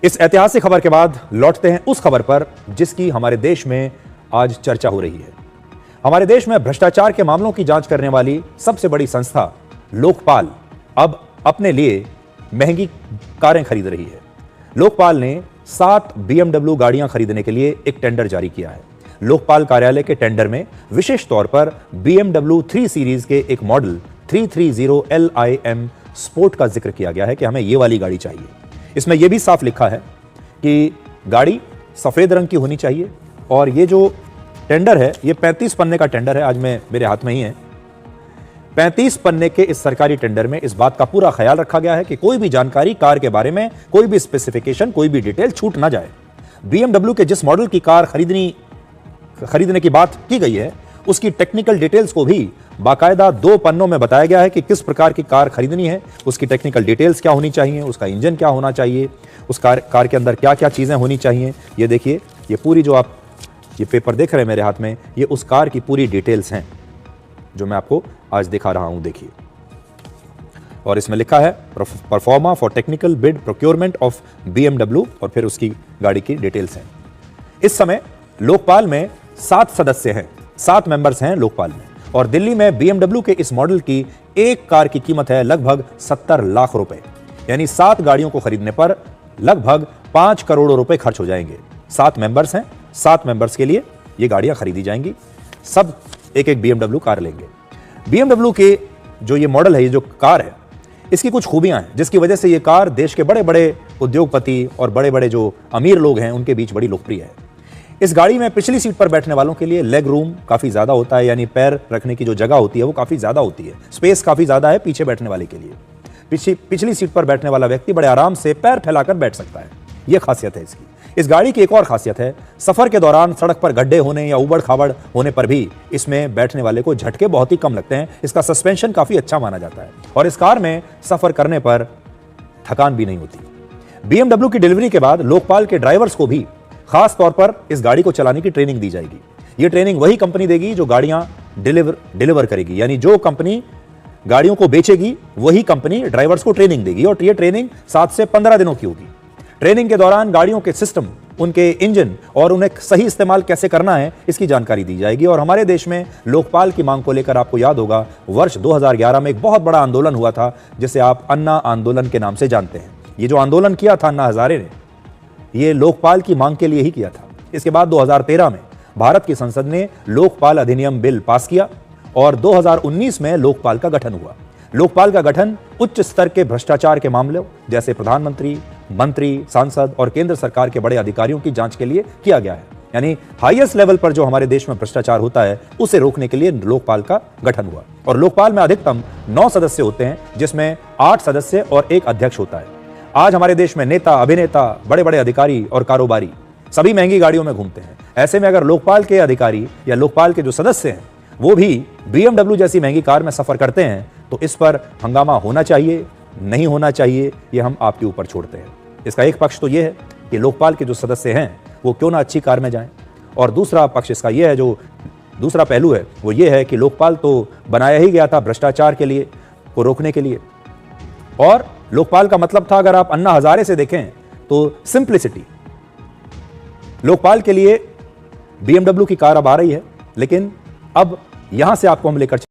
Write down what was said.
इस ऐतिहासिक खबर के बाद लौटते हैं उस खबर पर जिसकी हमारे देश में आज चर्चा हो रही है। हमारे देश में भ्रष्टाचार के मामलों की जांच करने वाली सबसे बड़ी संस्था लोकपाल अब अपने लिए महंगी कारें खरीद रही है। लोकपाल ने 7 BMW गाड़ियां खरीदने के लिए एक टेंडर जारी किया है। लोकपाल कार्यालय के टेंडर में विशेष तौर पर BMW 3 सीरीज के एक मॉडल 330 LIM स्पोर्ट का जिक्र किया गया है कि हमें ये वाली गाड़ी चाहिए। इसमें यह भी साफ लिखा है कि गाड़ी सफेद रंग की होनी चाहिए और ये जो टेंडर है ये 35 पन्ने का टेंडर है। आज मेरे हाथ में ही है। 35 पन्ने के इस सरकारी टेंडर में इस बात का पूरा ख्याल रखा गया है कि कोई भी जानकारी कार के बारे में, कोई भी स्पेसिफिकेशन, कोई भी डिटेल छूट ना जाए। BMW के जिस मॉडल की कार खरीदने की बात की गई है उसकी टेक्निकल डिटेल्स को भी बाकायदा 2 पन्नों में बताया गया है कि किस प्रकार की कार खरीदनी है, उसकी टेक्निकल डिटेल्स क्या होनी चाहिए, उसका इंजन क्या होना चाहिए, उस कार के अंदर क्या क्या चीजें होनी चाहिए। ये देखिए, ये पूरी जो आप ये पेपर देख रहे हैं मेरे हाथ में, ये उस कार की पूरी डिटेल्स हैं जो मैं आपको आज दिखा रहा हूं। देखिए, और इसमें लिखा है pro forma for technical bid procurement of BMW और फिर उसकी गाड़ी की डिटेल्स हैं। इस समय लोकपाल में 7 सदस्य हैं, 7 मेंबर्स हैं लोकपाल में, और दिल्ली में BMW के इस मॉडल की एक कार की कीमत है लगभग 70 लाख रुपए। यानी 7 गाड़ियों को खरीदने पर लगभग 5 करोड़ रुपए खर्च हो जाएंगे। 7 मेंबर्स हैं, 7 मेंबर्स के लिए ये गाड़ियां खरीदी जाएंगी। सब एक एक BMW कार लेंगे। BMW के जो ये मॉडल है, ये जो कार है, इसकी कुछ खूबियां हैं जिसकी वजह से ये कार देश के बड़े बड़े उद्योगपति और बड़े बड़े जो अमीर लोग हैं उनके बीच बड़ी लोकप्रिय है। इस गाड़ी में पिछली सीट पर बैठने वालों के लिए लेग रूम काफी ज्यादा होता है, यानी पैर रखने की जो जगह होती है वो काफी ज्यादा होती है। स्पेस काफी ज्यादा है पीछे बैठने वाले के लिए। पिछली सीट पर बैठने वाला व्यक्ति बड़े आराम से पैर फैलाकर बैठ सकता है। यह खासियत है इसकी। इस गाड़ी की एक और खासियत है, सफर के दौरान सड़क पर गड्ढे होने या उबड़ खाबड़ होने पर भी इसमें बैठने वाले को झटके बहुत ही कम लगते हैं। इसका सस्पेंशन काफी अच्छा माना जाता है और इस कार में सफर करने पर थकान भी नहीं होती। BMW की डिलीवरी के बाद लोकपाल के ड्राइवर्स को भी खास तौर पर इस गाड़ी को चलाने की ट्रेनिंग दी जाएगी। यह ट्रेनिंग वही कंपनी देगी जो गाड़ियां डिलीवर करेगी, यानी जो कंपनी गाड़ियों को बेचेगी वही कंपनी ड्राइवर्स को ट्रेनिंग देगी और यह ट्रेनिंग 7 से 15 दिनों की होगी। ट्रेनिंग के दौरान गाड़ियों के सिस्टम, उनके इंजन और उन्हें सही इस्तेमाल कैसे करना है इसकी जानकारी दी जाएगी। और हमारे देश में लोकपाल की मांग को लेकर आपको याद होगा वर्ष 2011 में एक बहुत बड़ा आंदोलन हुआ था जिसे आप अन्ना आंदोलन के नाम से जानते हैं। ये जो आंदोलन किया था अन्ना हजारे ने, ये लोकपाल की मांग के लिए ही किया था। इसके बाद 2013 में भारत की संसद ने लोकपाल अधिनियम बिल पास किया और 2019 में लोकपाल का गठन हुआ। लोकपाल का गठन उच्च स्तर के भ्रष्टाचार के मामलों जैसे प्रधानमंत्री, मंत्री, सांसद और केंद्र सरकार के बड़े अधिकारियों की जांच के लिए किया गया है। यानी हाईएस्ट लेवल पर जो हमारे देश में भ्रष्टाचार होता है उसे रोकने के लिए लोकपाल का गठन हुआ। और लोकपाल में अधिकतम 9 सदस्य होते हैं जिसमें 8 सदस्य और 1 अध्यक्ष होता है। आज हमारे देश में नेता, अभिनेता, बड़े बड़े अधिकारी और कारोबारी सभी महंगी गाड़ियों में घूमते हैं। ऐसे में अगर लोकपाल के अधिकारी या लोकपाल के जो सदस्य हैं वो भी BMW जैसी महंगी कार में सफर करते हैं तो इस पर हंगामा होना चाहिए, नहीं होना चाहिए, ये हम आपके ऊपर छोड़ते हैं। इसका एक पक्ष तो ये है कि लोकपाल के जो सदस्य हैं वो क्यों ना अच्छी कार में जाएं, और दूसरा पक्ष इसका ये है, जो दूसरा पहलू है वो ये है कि लोकपाल तो बनाया ही गया था भ्रष्टाचार के लिए, को रोकने के लिए। और लोकपाल का मतलब था, अगर आप अन्ना हजारे से देखें तो सिंप्लिसिटी। लोकपाल के लिए BMW की कार अब आ रही है, लेकिन अब यहां से आपको हम लेकर